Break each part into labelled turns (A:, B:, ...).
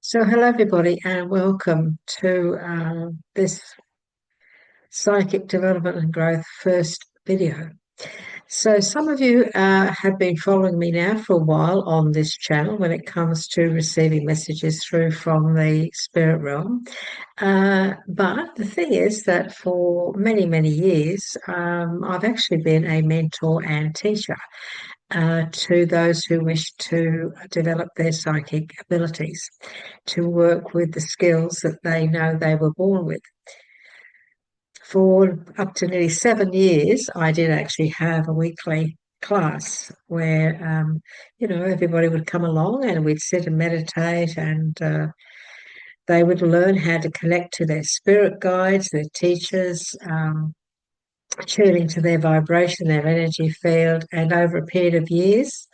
A: So, hello everybody, and welcome to this Psychic Development and Growth first video. So, some of you have been following me now for a while on this channel when it comes to receiving messages through from the spirit realm. But the thing is that for many, many years, I've actually been a mentor and teacher to those who wish to develop their psychic abilities, to work with the skills that they know they were born with. For up to nearly 7 years, I did actually have a weekly class where, everybody would come along and we'd sit and meditate, and they would learn how to connect to their spirit guides, their teachers, tuning to their vibration, their energy field, and over a period of years,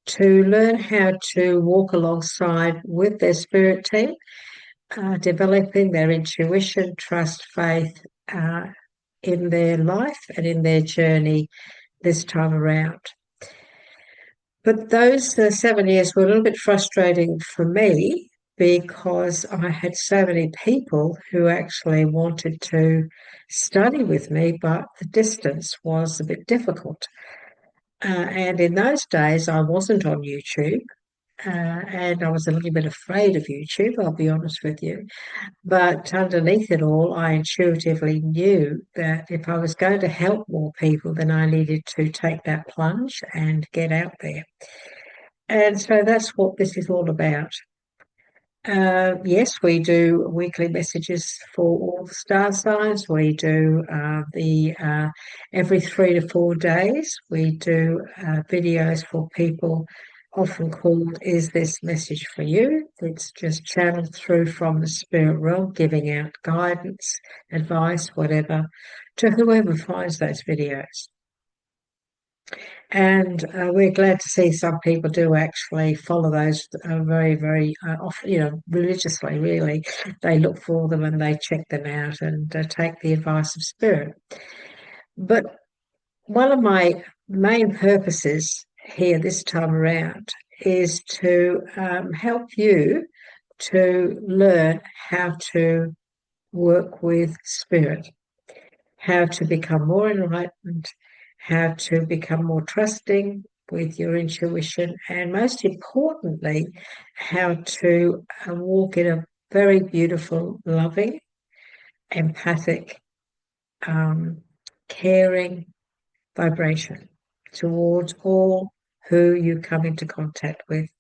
A: to learn how to walk alongside with their spirit team, developing their intuition, trust, faith in their life and in their journey this time around. But those 7 years were a little bit frustrating for me because I had so many people who actually wanted to study with me, but the distance was a bit difficult. And in those days, I wasn't on YouTube, and I was a little bit afraid of YouTube, I'll be honest with you. But underneath it all, I intuitively knew that if I was going to help more people, then I needed to take that plunge and get out there. And so that's what this is all about. Yes, we do weekly messages for all the star signs. We do every 3 to 4 days. We do videos for people, often called "Is This Message for You?" It's just channeled through from the spirit realm, giving out guidance, advice, whatever, to whoever finds those videos. And we're glad to see some people do actually follow those very, very often, religiously, really. They look for them and they check them out and take the advice of spirit. But one of my main purposes here this time around is to help you to learn how to work with spirit, how to become more enlightened, how to become more trusting with your intuition, and most importantly, how to walk in a very beautiful, loving, empathic, caring vibration towards all who you come into contact with.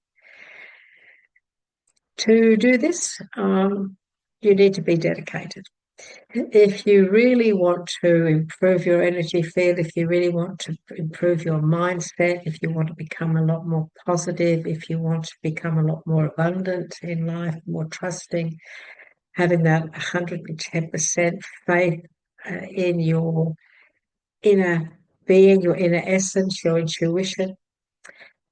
A: To do this, you need to be dedicated. If you really want to improve your energy field, if you really want to improve your mindset, if you want to become a lot more positive, if you want to become a lot more abundant in life, more trusting, having that 110% faith in your inner being, your inner essence, your intuition,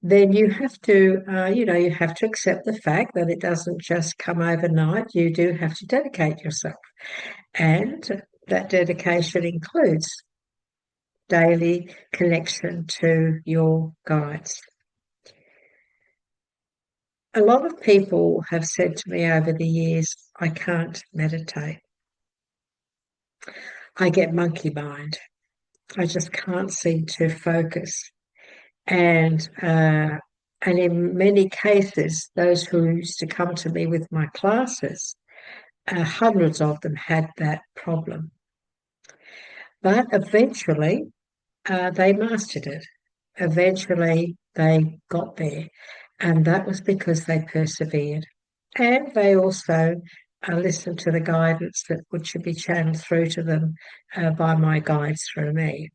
A: then you have to, you have to accept the fact that it doesn't just come overnight. You do have to dedicate yourself. And that dedication includes daily connection to your guides. A lot of people have said to me over the years, I can't meditate. I get monkey mind. I just can't seem to focus. And in many cases, those who used to come to me with my classes, hundreds of them had that problem. But eventually, they mastered it. Eventually, they got there, and that was because they persevered. And they also listened to the guidance that should be channeled through to them by my guides through me.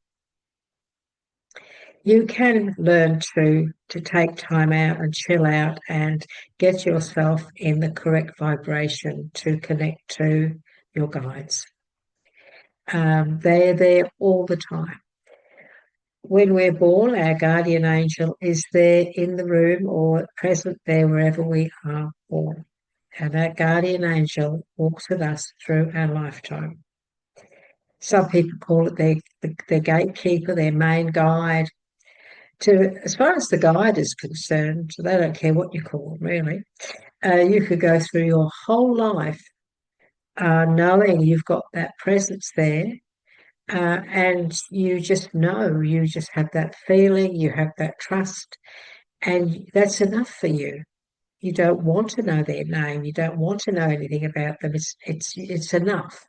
A: You can learn to take time out and chill out and get yourself in the correct vibration to connect to your guides. They're there all the time. When we're born, our guardian angel is there in the room or present there wherever we are born. And that guardian angel walks with us through our lifetime. Some people call it their gatekeeper, their main guide. As far as the guide is concerned, they don't care what you call them, really. You could go through your whole life knowing you've got that presence there, and you just know, you just have that feeling, you have that trust, and that's enough for you. You don't want to know their name, you don't want to know anything about them. It's enough,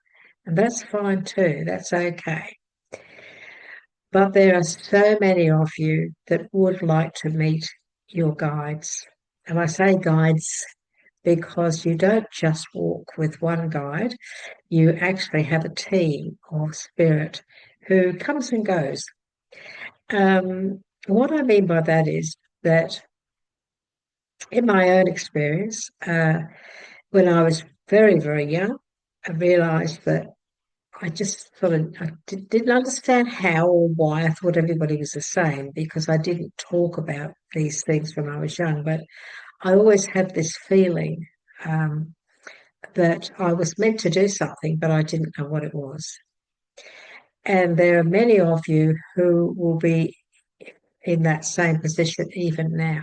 A: and that's fine too. That's okay. But there are so many of you that would like to meet your guides. And I say guides because you don't just walk with one guide, you actually have a team of spirit who comes and goes. What I mean by that is that in my own experience, when I was very, very young, I realised that I just sort of didn't understand how or why I thought everybody was the same because I didn't talk about these things when I was young. But I always had this feeling um, that I was meant to do something, but I didn't know what it was. And there are many of you who will be in that same position even now,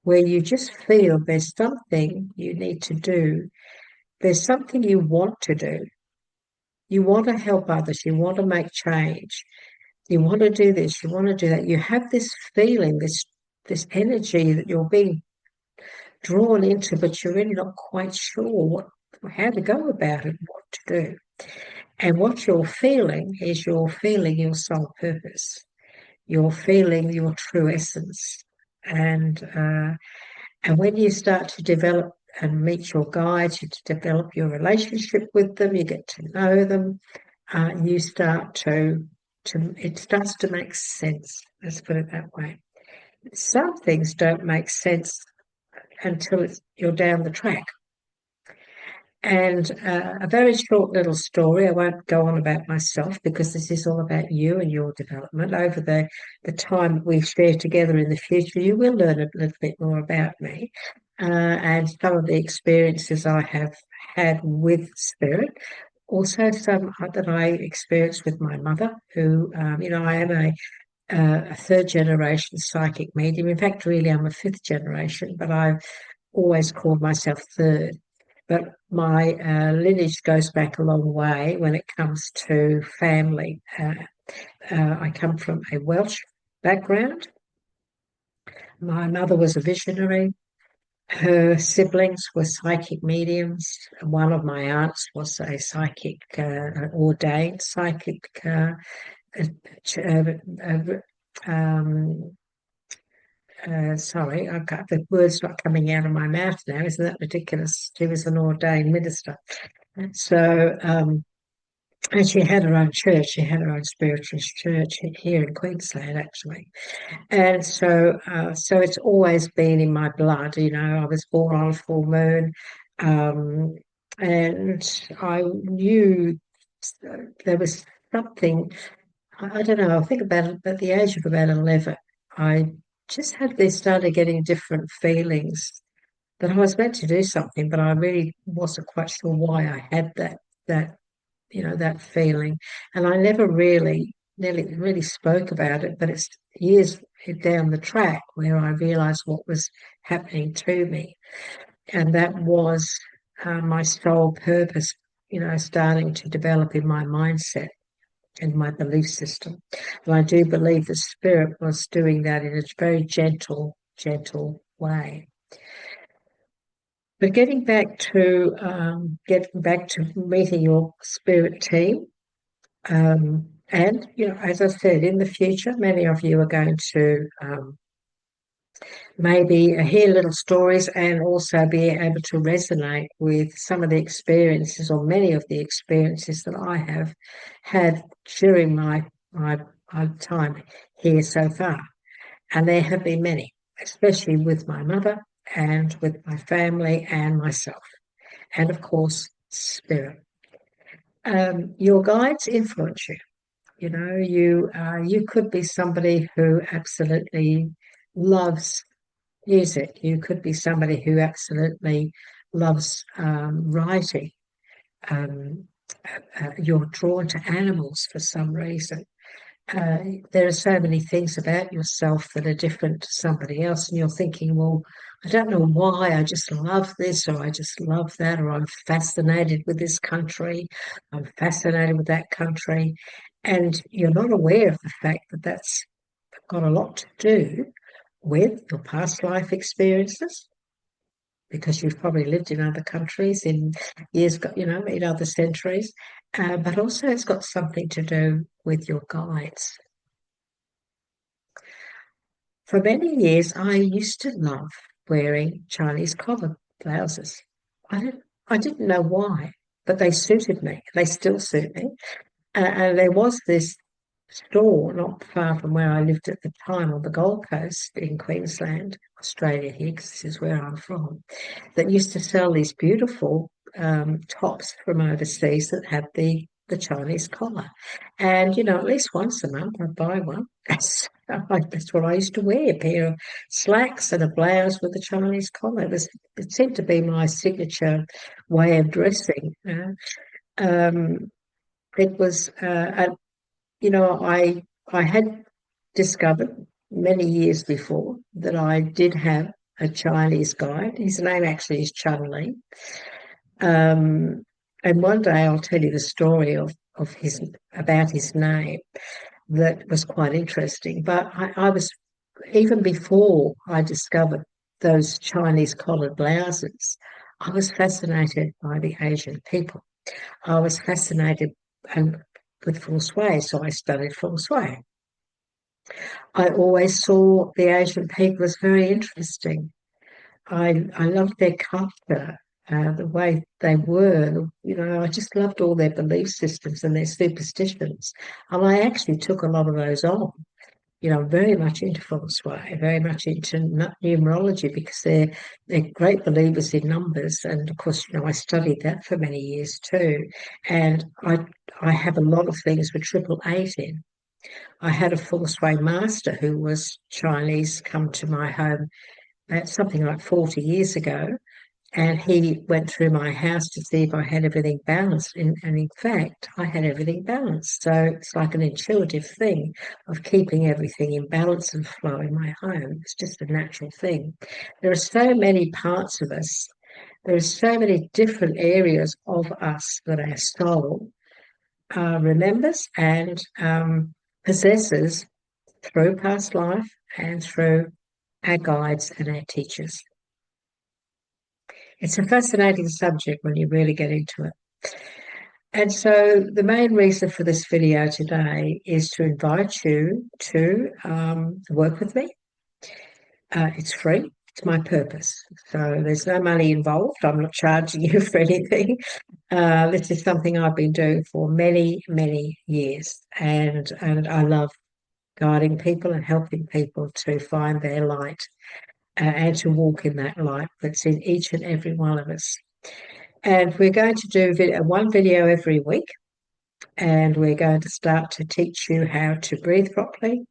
A: where you just feel there's something you need to do, there's something you want to do. You want to help others, you want to make change, you want to do this, you want to do that. You have this feeling, this energy that you're being drawn into, but you're really not quite sure how to go about it, what to do. And what you're feeling is you're feeling your soul purpose. You're feeling your true essence. And when you start to develop and meet your guides, you develop your relationship with them, you get to know them, you start to it starts to make sense. Let's put it that way. Some things don't make sense until you're down the track. And a very short little story. I won't go on about myself because this is all about you and your development. Over the time we share together in the future, you will learn a little bit more about me and some of the experiences I have had with spirit. Also, some that I experienced with my mother, who, I am a third generation psychic medium. In fact, really, I'm a fifth generation, but I've always called myself third. But my lineage goes back a long way when it comes to family. I come from a Welsh background. My mother was a visionary. Her siblings were psychic mediums. One of my aunts was a psychic, ordained psychic. Um, Sorry, I've got the words not coming out of my mouth now. Isn't that ridiculous? She was an ordained minister. So, and she had her own church. She had her own spiritualist church here in Queensland, actually. And so it's always been in my blood. I was born on a full moon, um, and I knew there was something. I don't know. I think about it at the age of about 11. I just had this started getting different feelings that I was meant to do something, but I really wasn't quite sure why I had that that feeling. And I never really spoke about it, but it's years down the track where I realized what was happening to me. And that was my sole purpose, starting to develop in my mindset and my belief system. And I do believe the spirit was doing that in a very gentle way. But getting back to meeting your spirit team, and as I said, in the future, many of you are going to maybe hear little stories and also be able to resonate with some of the experiences or many of the experiences that I have had during my time here so far. And there have been many, especially with my mother and with my family and myself, and of course, spirit. Your guides influence you. You could be somebody who absolutely loves music. You could be somebody who absolutely loves writing. Um, you're drawn to animals for some reason. uh, there are so many things about yourself that are different to somebody else, and you're thinking, well, I don't know why, I just love this, or I just love that, or I'm fascinated with this country, I'm fascinated with that country, and you're not aware of the fact that that's got a lot to do with your past life experiences, because you've probably lived in other countries in years, in other centuries, but also it's got something to do with your guides. For many years, I used to love wearing Chinese collar blouses. I didn't know why, but they suited me. They still suit me. And there was this store not far from where I lived at the time on the Gold Coast in Queensland, Australia here, because this is where I'm from, that used to sell these beautiful tops from overseas that had the Chinese collar. And, at least once a month I'd buy one. That's what I used to wear, a pair of slacks and a blouse with a Chinese collar. It seemed to be my signature way of dressing. Um, it was, I had discovered many years before that I did have a Chinese guide. His name actually is Chun Li. Um, and one day I'll tell you the story of his about his name that was quite interesting. But I was, even before I discovered those Chinese collared blouses, I was fascinated by the Asian people. I was fascinated with feng shui, so I studied feng shui. I always saw the Asian people as very interesting. I loved their culture, the way they were. I just loved all their belief systems and their superstitions. And I actually took a lot of those on. Very much into feng shui, very much into numerology, because they're great believers in numbers. And of course, I studied that for many years too. And I have a lot of things with 888 in. I had a feng shui master who was Chinese come to my home something like 40 years ago, and he went through my house to see if I had everything balanced. And in fact, I had everything balanced. So it's like an intuitive thing of keeping everything in balance and flow in my home. It's just a natural thing. There are so many parts of us. There are so many different areas of us that our soul remembers and possesses through past life and through our guides and our teachers. It's a fascinating subject when you really get into it. And so the main reason for this video today is to invite you to work with me. It's free. It's my purpose. So there's no money involved. I'm not charging you for anything. This is something I've been doing for many, many years. And I love guiding people and helping people to find their light and to walk in that light that's in each and every one of us. And we're going to do one video every week, and we're going to start to teach you how to breathe properly.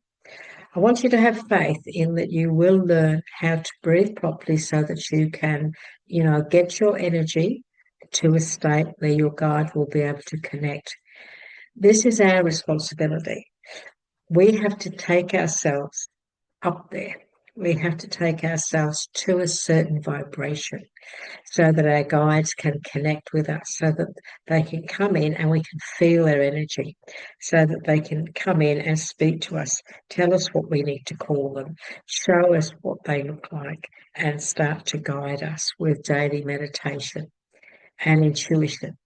A: I want you to have faith in that you will learn how to breathe properly so that you can, get your energy to a state where your guide will be able to connect. This is our responsibility. We have to take ourselves up there. We have to take ourselves to a certain vibration so that our guides can connect with us, so that they can come in and we can feel their energy, so that they can come in and speak to us, tell us what we need to call them, show us what they look like, and start to guide us with daily meditation and intuition.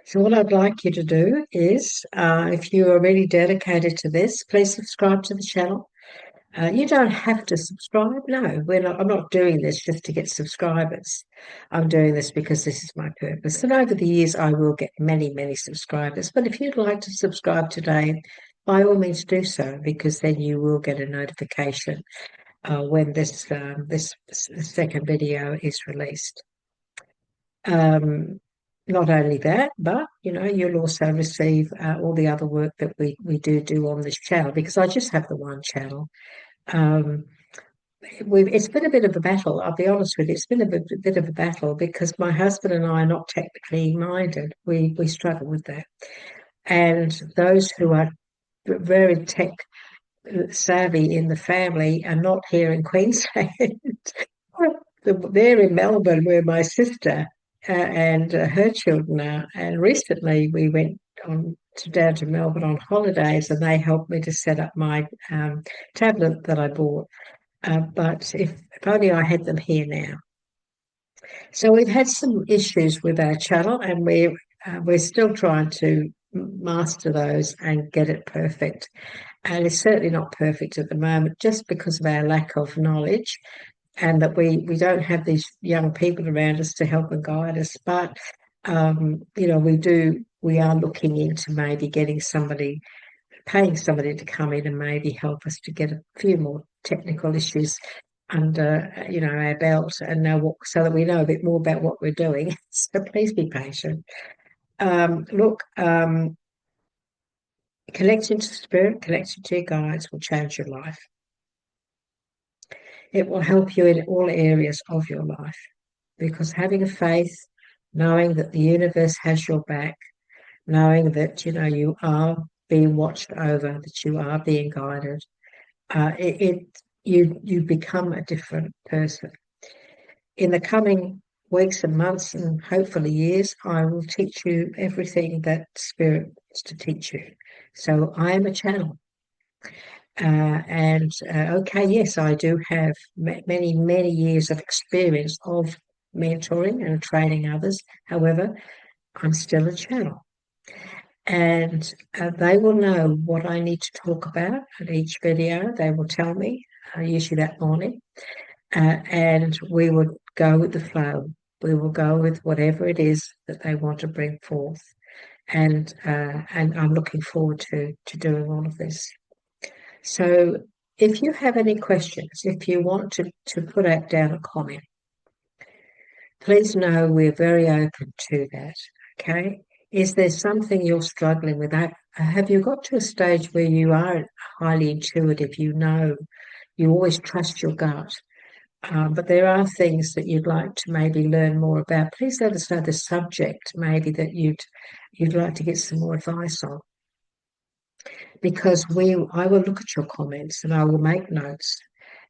A: So what I'd like you to do is, if you are really dedicated to this, please subscribe to the channel. You don't have to subscribe. No, I'm not doing this just to get subscribers. I'm doing this because this is my purpose. And over the years, I will get many, many subscribers. But if you'd like to subscribe today, by all means do so, because then you will get a notification when this second video is released. Not only that, but you'll also receive all the other work that we do on this channel, because I just have the one channel. It's been a bit of a battle, I'll be honest with you. It's been a bit of a battle because my husband and I are not technically minded. We struggle with that. And those who are very tech savvy in the family are not here in Queensland. They're in Melbourne, where my sister and her children are. And recently we went down to Melbourne on holidays, and they helped me to set up my tablet that I bought. But if only I had them here now. So we've had some issues with our channel, and we're still trying to master those and get it perfect. And it's certainly not perfect at the moment, just because of our lack of knowledge, and that we don't have these young people around us to help and guide us. But we are looking into maybe paying somebody to come in and maybe help us to get a few more technical issues under our belt, and so that we know a bit more about what we're doing. So please be patient. Look, connecting to spirit, connecting to your guides will change your life. It will help you in all areas of your life, because having a faith, knowing that the universe has your back, knowing that you are being watched over, that you are being guided, you become a different person. In the coming weeks and months, and hopefully years, I will teach you everything that Spirit wants to teach you. So I am a channel. Okay, yes, I do have many, many years of experience of mentoring and training others. However, I'm still a channel. And they will know what I need to talk about at each video. They will tell me, usually that morning, and we will go with the flow. We will go with whatever it is that they want to bring forth. And I'm looking forward to doing all of this. So if you have any questions, if you want to put out down a comment, please know we're very open to that, okay? Is there something you're struggling with? Have you got to a stage where you are highly intuitive, you always trust your gut, but there are things that you'd like to maybe learn more about? Please let us know the subject maybe that you'd like to get some more advice on, because I will look at your comments and I will make notes.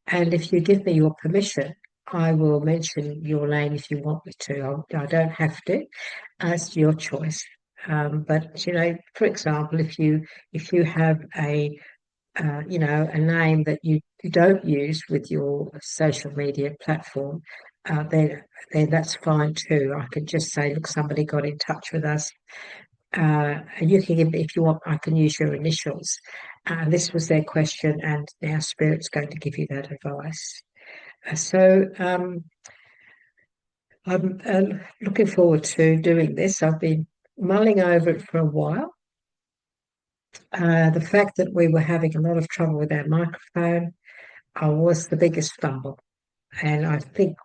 A: And if you give me your permission, I will mention your name if you want me to. I don't have to. It's your choice. But for example, if you have a name that you don't use with your social media platform, then that's fine too. I can just say, look, somebody got in touch with us. You can give me, if you want, I can use your initials. This was their question, and now Spirit's going to give you that advice. So I'm looking forward to doing this. I've been mulling over it for a while. The fact that we were having a lot of trouble with our microphone was the biggest stumble. And I think,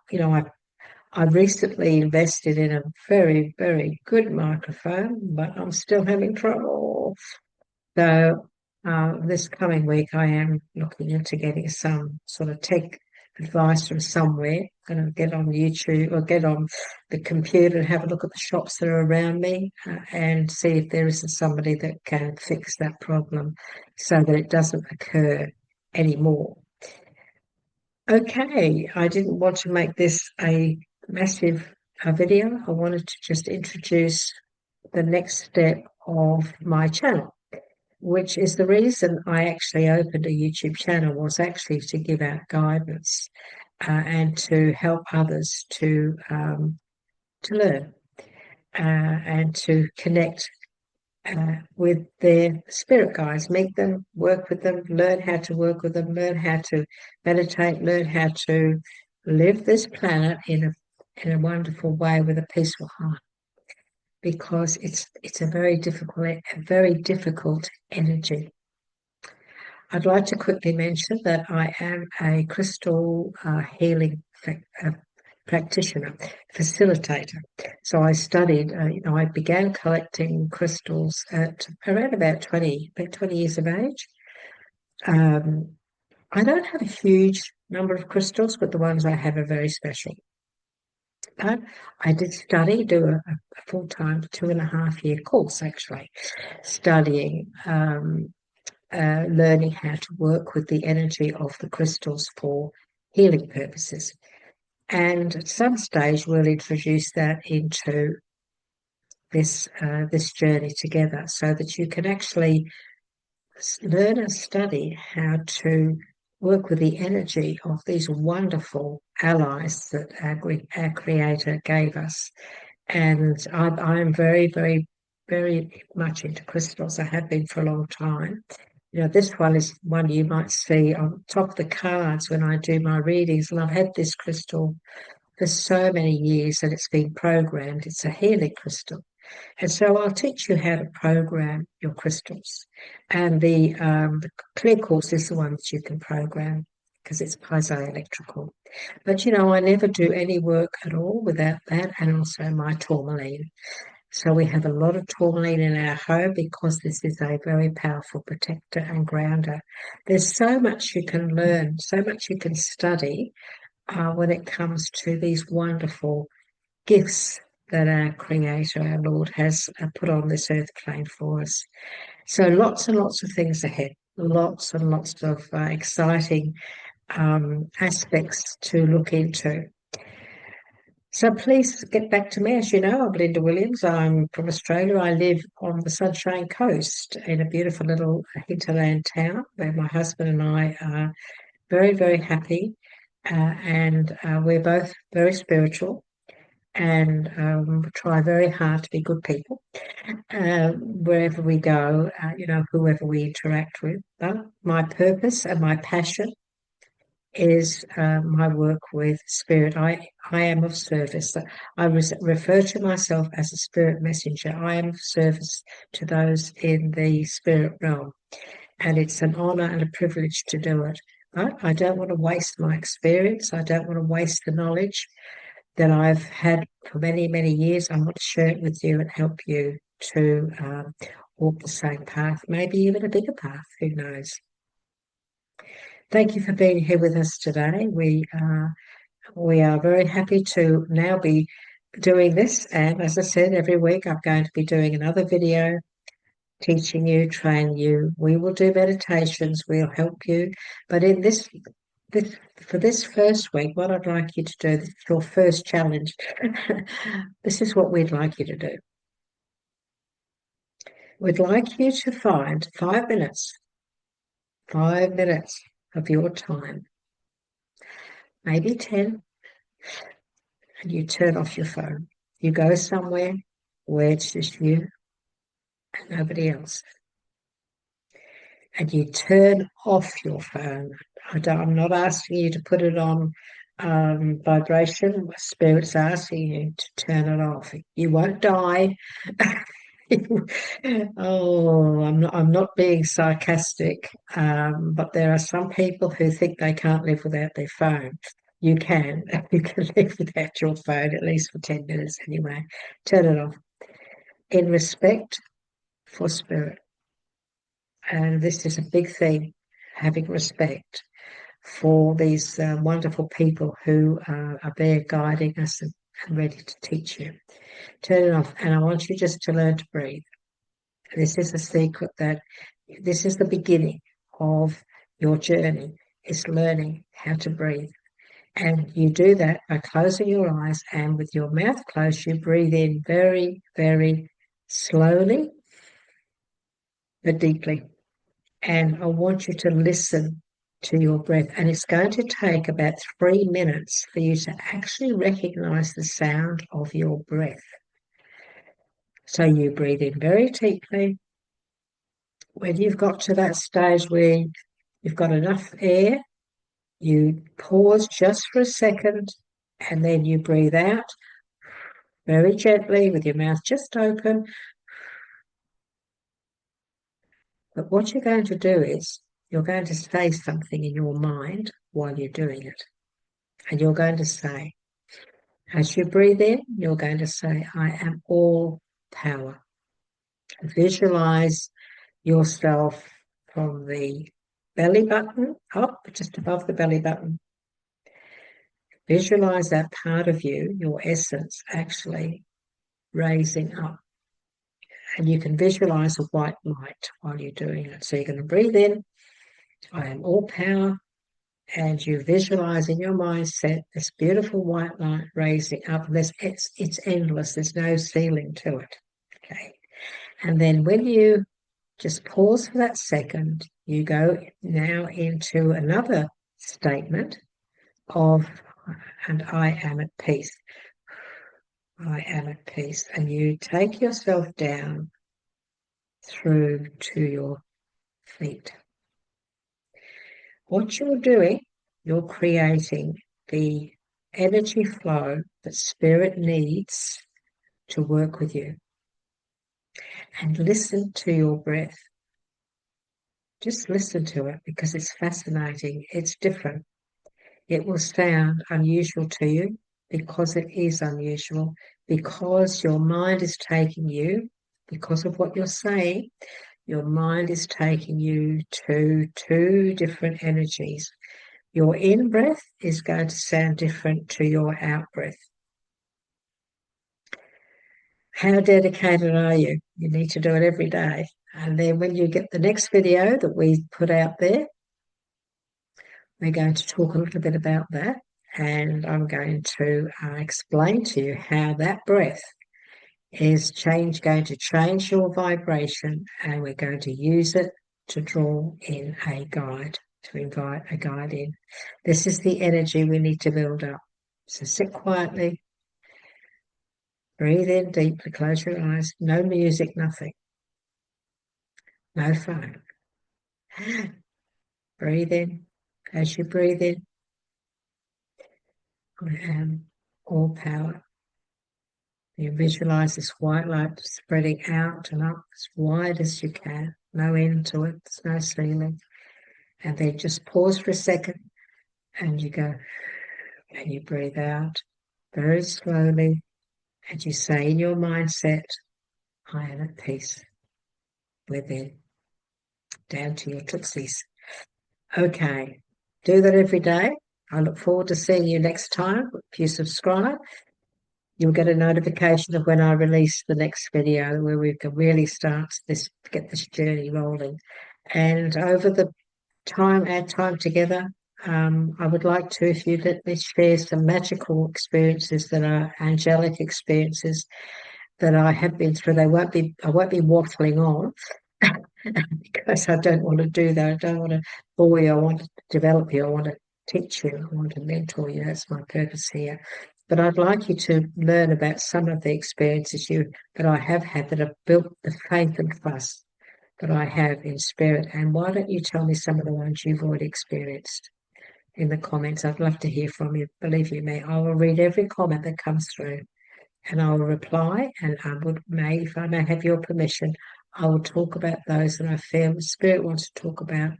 A: I recently invested in a very, very good microphone, but I'm still having trouble. So this coming week, I am looking into getting some sort of tech advice from somewhere. I'm going to get on YouTube or get on the computer and have a look at the shops that are around me and see if there isn't somebody that can fix that problem so that it doesn't occur anymore. Okay, I didn't want to make this a massive video. I wanted to just introduce the next step of my channel, which is the reason I actually opened a YouTube channel, was actually to give out guidance and to help others to learn and to connect with their spirit guides, meet them, work with them, learn how to work with them, learn how to meditate, learn how to live this planet in a wonderful way with a peaceful heart. Because it's a very difficult energy. I'd like to quickly mention that I am a crystal healing practitioner, facilitator. So I studied, I began collecting crystals at around about 20 years of age. I don't have a huge number of crystals, but the ones I have are very special. But I did do a full-time 2.5-year course, actually, studying learning how to work with the energy of the crystals for healing purposes. And at some stage, we'll introduce that into this journey together, so that you can actually learn and study how to work with the energy of these wonderful allies that our Creator gave us. And I'm very, very, very much into crystals. I have been for a long time. This one is one you might see on top of the cards when I do my readings. And I've had this crystal for so many years and it's been programmed. It's a healing crystal. And so I'll teach you how to program your crystals. And the clear quartz is the one that you can program because it's piezoelectrical. But, I never do any work at all without that, and also my tourmaline. So we have a lot of tourmaline in our home because this is a very powerful protector and grounder. There's so much you can learn, so much you can study when it comes to these wonderful gifts that our Creator, our Lord, has put on this earth plane for us. So lots and lots of things ahead, lots and lots of exciting aspects to look into. So please get back to me. As you know, I'm Linda Williams. I'm from Australia. I live on the Sunshine Coast in a beautiful little hinterland town where my husband and I are very, very happy. And we're both very spiritual and try very hard to be good people wherever we go, whoever we interact with. But my purpose and my passion is my work with spirit. I am of service. I refer to myself as a spirit messenger. I am of service to those in the spirit realm, and it's an honor and a privilege to do it. But I don't want to waste my experience. I don't want to waste the knowledge that I've had for many, many years. I want to share it with you and help you to walk the same path, maybe even a bigger path, who knows. Thank you for being here with us today. We are very happy to now be doing this. And as I said, every week I'm going to be doing another video teaching you, training you. We will do meditations. We'll help you. But in for this first week, what I'd like you to do, this is your first challenge. This is what we'd like you to do. We'd like you to find 5 minutes of your time, maybe 10, and you turn off your phone. You go somewhere where it's just you and nobody else. And you turn off your phone. I'm not asking you to put it on vibration. Spirit's asking you to turn it off. You won't die. I'm not being sarcastic, but there are some people who think they can't live without their phone. You can. You can live without your phone, at least for 10 minutes anyway. Turn it off. In respect for spirit. And this is a big thing, having respect for these wonderful people who are there guiding us and ready to teach you. Turn it off. And I want you just to learn to breathe. This is a secret that this is the beginning of your journey, is learning how to breathe. And you do that by closing your eyes, and with your mouth closed, you breathe in very, very slowly but deeply. And I want you to listen to your breath. And it's going to take about 3 minutes for you to actually recognize the sound of your breath. So you breathe in very deeply. When you've got to that stage where you've got enough air, you pause just for a second, and then you breathe out very gently with your mouth just open. But what you're going to do is you're going to say something in your mind while you're doing it. And you're going to say, as you breathe in, you're going to say, I am all power. Visualize yourself from the belly button up, just above the belly button. Visualize that part of you, your essence, actually raising up And you can visualize a white light while you're doing it. So you're going to breathe in, I am all power, and you visualize in your mindset this beautiful white light raising up. It's endless. There's no ceiling to it. Okay. And then when you just pause for that second, you go now into another statement of, and I am at peace. I am at peace. And you take yourself down through to your feet. What you're doing, you're creating the energy flow that spirit needs to work with you. And listen to your breath. Just listen to it because it's fascinating. It's different. It will sound unusual to you because it is unusual, because your mind is taking you, because of what you're saying, your mind is taking you to two different energies. Your in-breath is going to sound different to your out-breath. How dedicated are you? You need to do it every day. And then when you get the next video that we put out there, we're going to talk a little bit about that. And I'm going to explain to you how that breath is going to change your vibration, and we're going to use it to draw in a guide, to invite a guide in. This is the energy we need to build up. So sit quietly, breathe in deeply, close your eyes, no music, nothing, no phone. Breathe in. As you breathe in, I am all power. You visualize this white light spreading out and up as wide as you can. No end to it, there's no ceiling. And then just pause for a second and you go, and you breathe out very slowly. And you say in your mindset, I am at peace within, down to your tootsies. Okay, do that every day. I look forward to seeing you next time. If you subscribe, you'll get a notification of when I release the next video where we can really start get this journey rolling. And over the our time together, I would like to, if you let me share some magical experiences that are angelic experiences that I have been through. I won't be waffling on because I don't want to do that. I don't want to bore you. I want to develop you. I want to teach you. I want to mentor you. That's my purpose here. But I'd like you to learn about some of the experiences that I have had that have built the faith and trust that I have in spirit. And why don't you tell me some of the ones you've already experienced in the comments? I'd love to hear from you. Believe you me, I will read every comment that comes through and I will reply. And if I may have your permission, I will talk about those that I feel spirit wants to talk about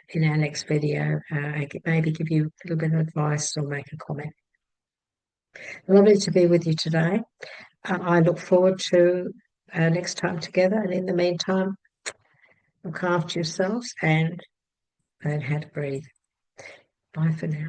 A: in our next video. I could maybe give you a little bit of advice or make a comment. Lovely to be with you today. I look forward to next time together. And in the meantime, look after yourselves and learn how to breathe. Bye for now.